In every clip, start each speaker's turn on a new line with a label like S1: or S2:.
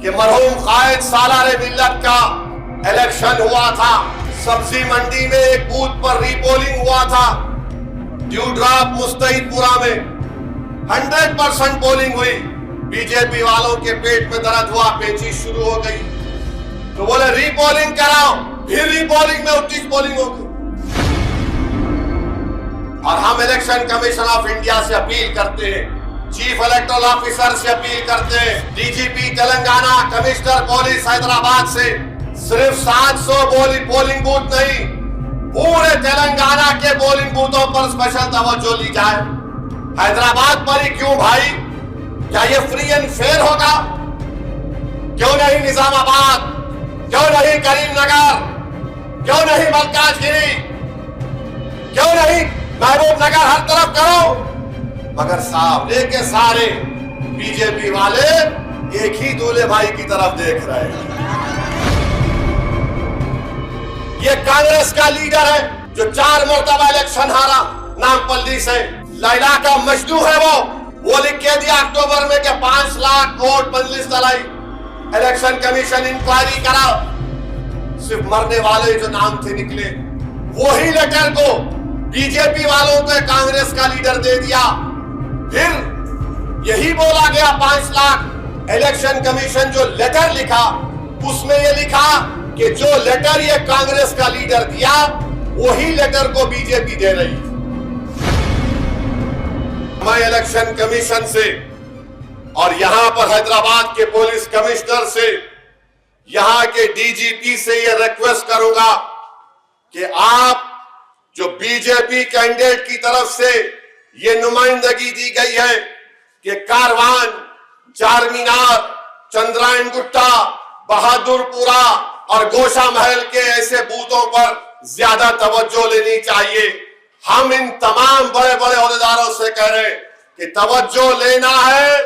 S1: कि मरहूम कायद सालार मिल्लत का इलेक्शन हुआ था। सब्जी मंडी में एक बूथ पर रीपोलिंग हुआ था। ड्यू ड्रॉप मुस्तईदपुरा में 100% पोलिंग हुई। बीजेपी वालों के पेट में दर्द हुआ, पेचिश शुरू हो गई, तो बोले रीपोलिंग कराओ। फिर रीपोलिंग में 29 पोलिंग हो गई। और हम इलेक्शन कमीशन ऑफ इंडिया से अपील करते हैं, चीफ इलेक्टोरल ऑफिसर से अपील करते हैं, DGP Telangana, commissioner police Hyderabad से सिर्फ 700 पोलिंग बूथ नहीं, पूरे तेलंगाना के पोलिंग बूथों पर स्पेशल तवज्जो ली जाए। हैदराबाद पर ही क्यों भाई? क्या ये फ्री एंड फेयर होगा? क्यों नहीं निजामाबाद, क्यों नहीं करीमनगर, क्यों नहीं मल्काजगिरी, क्यों नहीं महबूब नगर? हर तरफ करो। मगर सामने के सारे बीजेपी वाले एक ही दूल्हे भाई की तरफ देख रहे हैं। ये कांग्रेस का लीडर है जो 4 मरतबा इलेक्शन हारा नामपल्ली से। लैला का मजनू है वो लिख के दिया अक्टूबर में कि 5 लाख वोट मजलिस तलाई, इलेक्शन कमीशन इंक्वायरी करा। सिर्फ मरने वाले जो नाम थे निकले। वही लेटर को बीजेपी वालों को कांग्रेस का लीडर दे दिया। फिर यही बोला गया 5 लाख। इलेक्शन कमीशन जो लेटर लिखा उसमें यह लिखा कि जो लेटर ये कांग्रेस का लीडर दिया वही लेटर को बीजेपी दे रही। मैं इलेक्शन कमीशन से और यहां पर हैदराबाद के पुलिस कमिश्नर से, यहां के डीजीपी से यह रिक्वेस्ट करूंगा कि आप जो बीजेपी कैंडिडेट की तरफ से ये नुमाइंदगी दी गई है कि कारवान, चारमीनार, चंद्रायन गुट्टा, बहादुरपुरा और गोशा महल के ऐसे बूथों पर ज्यादा तवज्जो लेनी चाहिए। हम इन तमाम बड़े बड़े ओहदेदारों से कह रहे हैं कि तवज्जो लेना है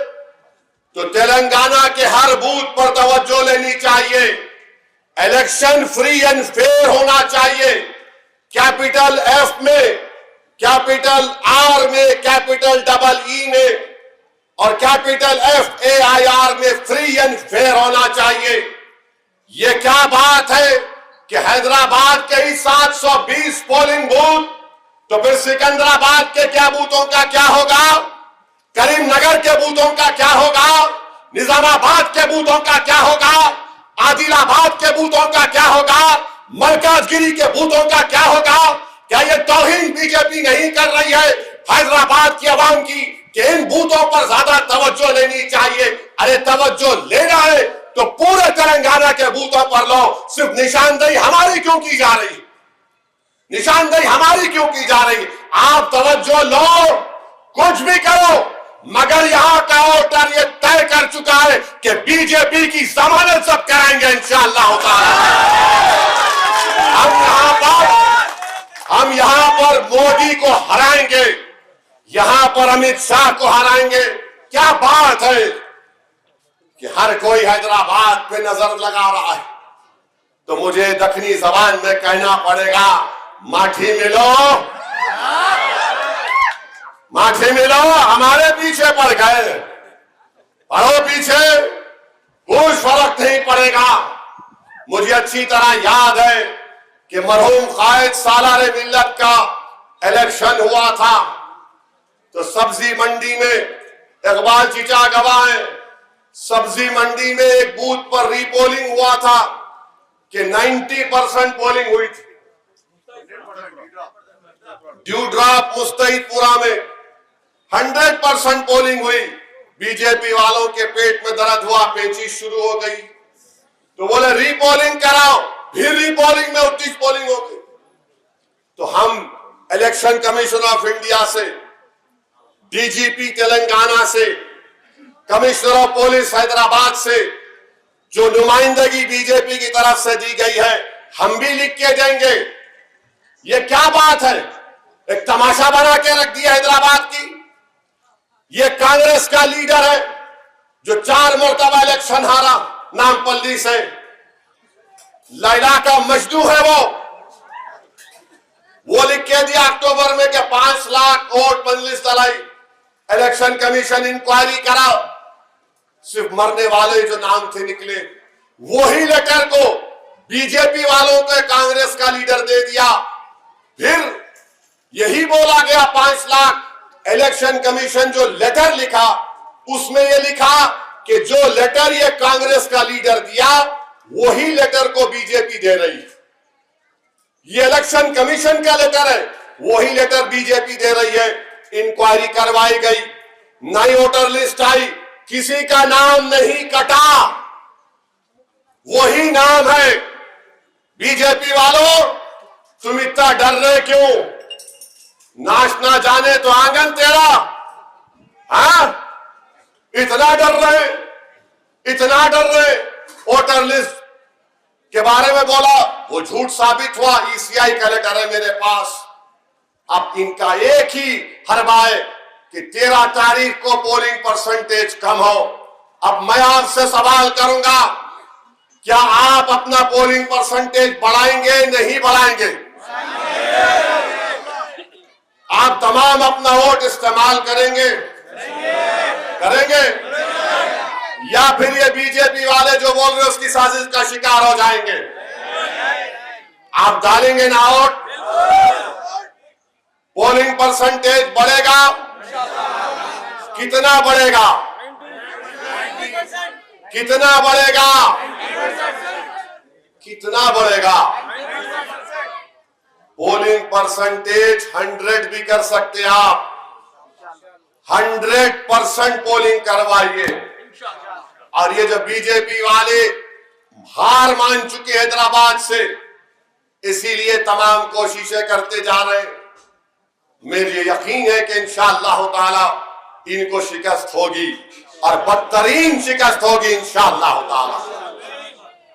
S1: तो तेलंगाना के हर बूथ पर तवज्जो लेनी चाहिए। इलेक्शन फ्री एंड फेयर होना चाहिए। कैपिटल एफ में, कैपिटल आर में, कैपिटल डबल ई में और कैपिटल FAIR में फ्री एंड फेयर होना चाहिए। ये क्या बात है कि हैदराबाद के ही 720 पोलिंग बूथ, तो फिर सिकंदराबाद के क्या बूथों का क्या होगा? करीमनगर के बूथों का क्या होगा? निजामाबाद के बूथों का क्या होगा? आदिलाबाद के बूथों का क्या होगा? मल्काजगिरी के बूथों का क्या होगा? क्या ये तौहीन बीजेपी नहीं कर रही है हैदराबाद की आवाम की कि इन बूथों पर ज्यादा तवज्जो लेनी चाहिए? अरे तवज्जो लेना है तो पूरे तेलंगाना के बूथों पर लो। सिर्फ निशानदेही हमारी क्यों की जा रही? निशानदेही हमारी क्यों की जा रही? आप तवज्जो लो, कुछ भी करो, मगर यहां का वोटर ये तय कर चुका है कि बीजेपी की जमानत सब कराएंगे इंशाअल्लाह हम यहां पर मोदी को हराएंगे, यहां पर अमित शाह को हराएंगे। क्या बात है कि हर कोई हैदराबाद पे नजर लगा रहा है, तो मुझे दक्षिणी जबान में कहना पड़ेगा, माठी मिलो, माठी मिलो। हमारे पीछे पड़ गए, पढ़ो पीछे, कुछ फर्क नहीं पड़ेगा। मुझे अच्छी तरह याद है कि मरहूम कायद सालार मिल्लत का इलेक्शन हुआ था, तो सब्जी मंडी में इकबाल चीचा गवाह है, सब्जी मंडी में एक बूथ पर रीपोलिंग हुआ था कि 90% पोलिंग हुई थी। ड्यू ड्रॉप मुस्तईदपुरा में 100% पोलिंग हुई। बीजेपी वालों के पेट में दर्द हुआ, पेचिश शुरू हो गई, तो बोले रीपोलिंग कराओ। फिर रीपोलिंग में 29 पोलिंग हो गई। तो हम इलेक्शन कमीशन ऑफ इंडिया से, डीजीपी तेलंगाना से, कमिश्नर ऑफ पुलिस हैदराबाद से जो नुमाइंदगी बीजेपी की तरफ से दी गई है, हम भी लिख के देंगे। ये क्या बात है? एक तमाशा बना के रख दिया हैदराबाद की। ये कांग्रेस का लीडर है जो 4 मरतबा इलेक्शन हारा नामपल्ली से। लैला का मजनू है वो लिख के दिया अक्टूबर में कि 5 लाख वोट मजलिस तलाई, इलेक्शन कमीशन इंक्वायरी करा। सिर्फ मरने वाले जो नाम थे निकले। वही लेटर को बीजेपी वालों को कांग्रेस का लीडर दे दिया। फिर यही बोला गया 5 लाख। इलेक्शन कमीशन जो लेटर लिखा उसमें यह लिखा कि जो लेटर ये कांग्रेस का लीडर दिया वही लेटर को बीजेपी दे रही है। ये इलेक्शन कमीशन का लेटर है, वही लेटर बीजेपी दे रही है। इंक्वायरी करवाई गई, नई वोटर लिस्ट आई, किसी का नाम नहीं कटा, वही नाम है। बीजेपी वालों, तुम इतना डर रहे क्यों? नाच ना जाने तो आंगन तेरा। हाँ, इतना डर रहे, इतना डर रहे। वोटर लिस्ट के बारे में बोला, वो झूठ साबित हुआ। ईसीआई का लेटर है मेरे पास। अब इनका एक ही हरबा है कि 13 तारीख को पोलिंग परसेंटेज कम हो। अब मैं आपसे सवाल करूंगा, क्या आप अपना पोलिंग परसेंटेज बढ़ाएंगे नहीं बढ़ाएंगे? आप तमाम अपना वोट इस्तेमाल करेंगे? करेंगे? या फिर ये बीजेपी वाले जो बोल रहे उसकी साजिश का शिकार हो जाएंगे? आप डालेंगे ना वोट? पोलिंग परसेंटेज बढ़ेगा? कितना बढ़ेगा? कितना बढ़ेगा? कितना बढ़ेगा? पोलिंग परसेंटेज 100 भी कर सकते हैं आप। 100% पोलिंग करवाइए। और ये जो बीजेपी वाले हार मान चुके हैदराबाद से, इसीलिए तमाम कोशिशें करते जा रहे हैं। मुझे यकीन है कि इंशाअल्लाह ताला इनको शिकस्त होगी और बदतरीन शिकस्त होगी इंशाअल्लाह ताला।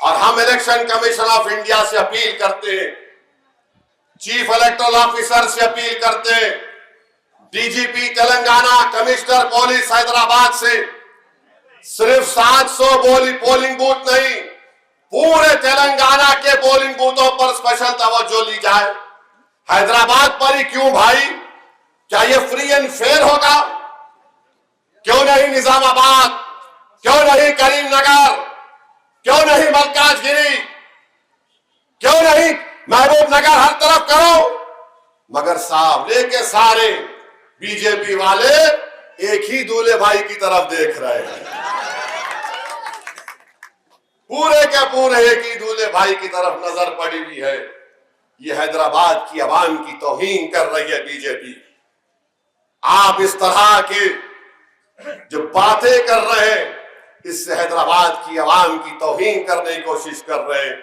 S1: और हम इलेक्शन कमीशन ऑफ इंडिया से अपील करते हैं, चीफ इलेक्टोरल ऑफिसर से अपील करते हैं, DGP Telangana, commissioner police Hyderabad से, सिर्फ 700 पोलिंग बूथ नहीं, पूरे तेलंगाना के पोलिंग बूथों पर स्पेशल तवज्जो ली जाए। हैदराबाद पर ही क्यों भाई? क्या ये फ्री एंड फेयर होगा? क्यों नहीं निजामाबाद? क्यों नहीं करीमनगर? क्यों नहीं मलकाजगिरी? क्यों नहीं महबूब नगर? हर तरफ करो। मगर सामने के सारे बीजेपी वाले एक ही दूल्हे भाई की तरफ देख रहे हैं। पूरे के पूरे एक ही दूल्हे भाई की तरफ नजर पड़ी हुई है। ये हैदराबाद की आवाम की तौहीन कर रही है बीजेपी। आप इस तरह के जो बातें कर रहे हैं, इससे हैदराबाद की आवाम की तौहीन करने की कोशिश कर रहे हैं।